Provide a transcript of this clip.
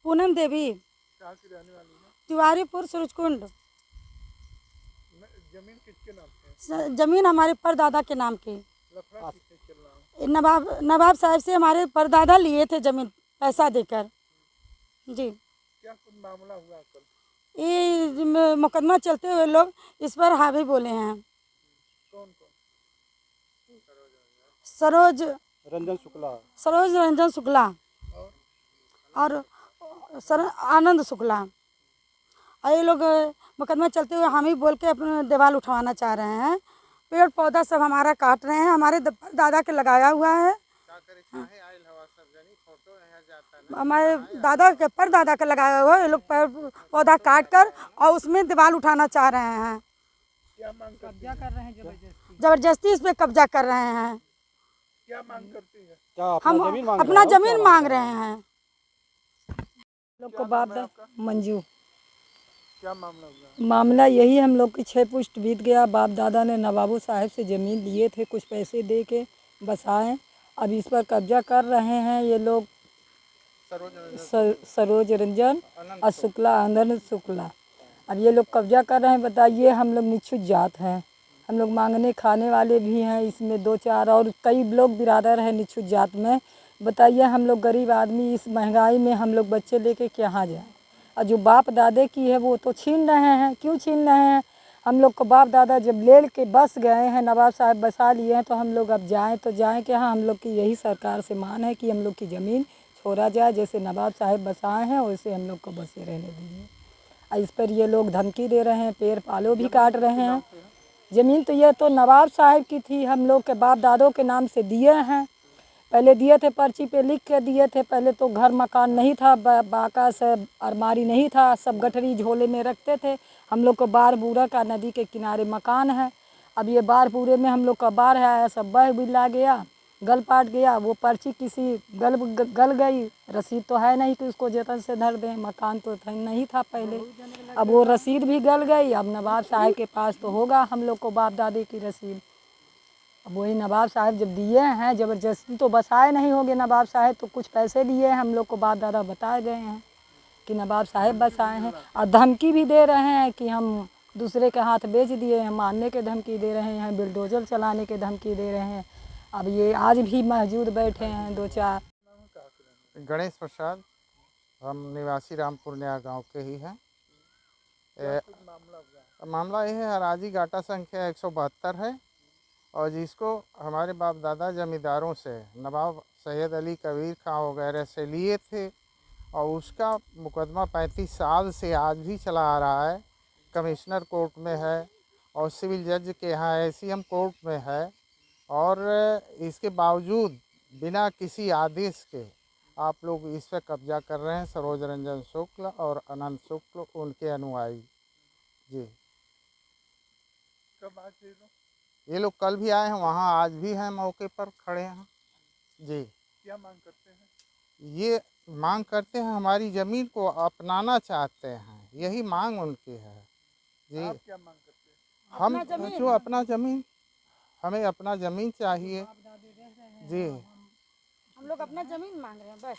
पूनम देवी, कहाँ की रहने वाली है? तिवारीपुर सूरजकुंड। जमीन किसके नाम पे है? जमीन हमारे परदादा के नाम की। लफड़ा किससे चल रहा है? नवाब साहब से हमारे परदादा लिए थे जमीन पैसा देकर। जी, क्या कुछ मामला हुआ कल? ये मुकदमा चलते हुए लोग इस पर हावी बोले हैं। कौन कौन? सरोज रंजन रंजन शुक्ला और और आनंद शुक्ला। और ये लोग मुकदमा चलते हुए हामी बोल के अपने दीवार उठवाना चाह रहे हैं। पेड़ पौधा सब हमारा काट रहे हैं, हमारे दादा के लगाया हुआ है। हमारे दादा के परदादा के लगाया हुआ है। ये लोग पेड़ पौधा काट कर और उसमें दीवार उठाना चाह रहे हैं। क्या मांग कब्जा कर रहे हैं, जबरदस्ती इस पे कब्जा कर रहे हैं। क्या मांग करती है? हम अपना जमीन मांग रहे हैं। लोग को बाप मंजू। क्या मामला हुआ? मामला यही, हम लोग की 6 पुश्त बीत गया। बाप दादा ने नवाबों साहब से ज़मीन लिए थे, कुछ पैसे दे के बसाए। अब इस पर कब्जा कर रहे हैं ये लोग, सरोज रंजन और शुक्ला, आनंद शुक्ला। अब ये लोग कब्जा कर रहे हैं। बताइए, हम लोग निछुत जात हैं, हम लोग मांगने खाने वाले भी हैं। इसमें 2-4 और कई लोग बिरादर हैं निछुत जात में। बताइए, हम लोग गरीब आदमी इस महंगाई में हम लोग बच्चे लेके कहाँ जाएं? और जो बाप दादे की है वो तो छीन रहे हैं। क्यों छीन रहे हैं? हम लोग को बाप दादा जब ले के बस गए हैं, नवाब साहब बसा लिए हैं, तो हम लोग अब जाएं तो जाएं कि हाँ, हम लोग की यही सरकार से मान है कि हम लोग की ज़मीन छोड़ा जाए। जैसे नवाब साहब बसाए हैं वैसे हम लोग को बसे रहने दीजिए। और इस पर ये लोग धमकी दे रहे हैं, पेड़ पालो भी काट रहे हैं। ज़मीन तो ये तो नवाब साहब की थी, हम लोग के बाप दादों के नाम से दिए हैं। पहले दिए थे, पर्ची पे लिख के दिए थे। पहले तो घर मकान नहीं था, बाका से अलमारी नहीं था, सब गठरी झोले में रखते थे। हम लोग को बार बूरा का नदी के किनारे मकान है। अब ये बार पूरे में हम लोग का बार है आया, सब बह बिला गया, गल पाट गया। वो पर्ची किसी गल गई, रसीद तो है नहीं कि उसको जतन से धर दें। मकान तो नहीं था पहले, अब वो रसीद भी गल गई। अब नवाब साहब के पास तो होगा हम लोग को बाप दादे की रसीद। अब वही नवाब साहब जब दिए हैं, ज़बरदस्ती तो बसाए नहीं होंगे नवाब साहब, तो कुछ पैसे दिए हैं। हम लोग को बाप दादा बताए गए हैं कि नवाब साहब बसाए हैं। और धमकी भी दे रहे हैं कि हम दूसरे के हाथ बेच दिए हैं, मारने के धमकी दे रहे हैं, बुलडोजर चलाने के धमकी दे रहे हैं। अब ये आज भी मौजूद बैठे हैं 2-4। गणेश प्रसाद, हम निवासी रामपुर नया गांव के ही हैं। मामला यह है, हराजी गाटा संख्या 172 है और जिसको हमारे बाप दादा जमींदारों से नवाब सैयद अली कबीर खां वगैरह से लिए थे। और उसका मुकदमा 35 साल से आज भी चला आ रहा है। कमिश्नर कोर्ट में है और सिविल जज के यहाँ एसीएम कोर्ट में है। और इसके बावजूद बिना किसी आदेश के आप लोग इस पर कब्जा कर रहे हैं। सरोज रंजन शुक्ल और अनंत शुक्ल उनके अनुयायी जी। कब आज ये लोग कल भी आए हैं, वहाँ आज भी हैं, मौके पर खड़े हैं जी। क्या मांग करते हैं? ये मांग करते हैं, हमारी ज़मीन को अपनाना चाहते हैं, यही मांग उनकी है जी। आप क्या मांग करते हैं? हम जो अपना ज़मीन, हमें अपना ज़मीन चाहिए जी। हम लोग अपना जमीन मांग रहे हैं बस।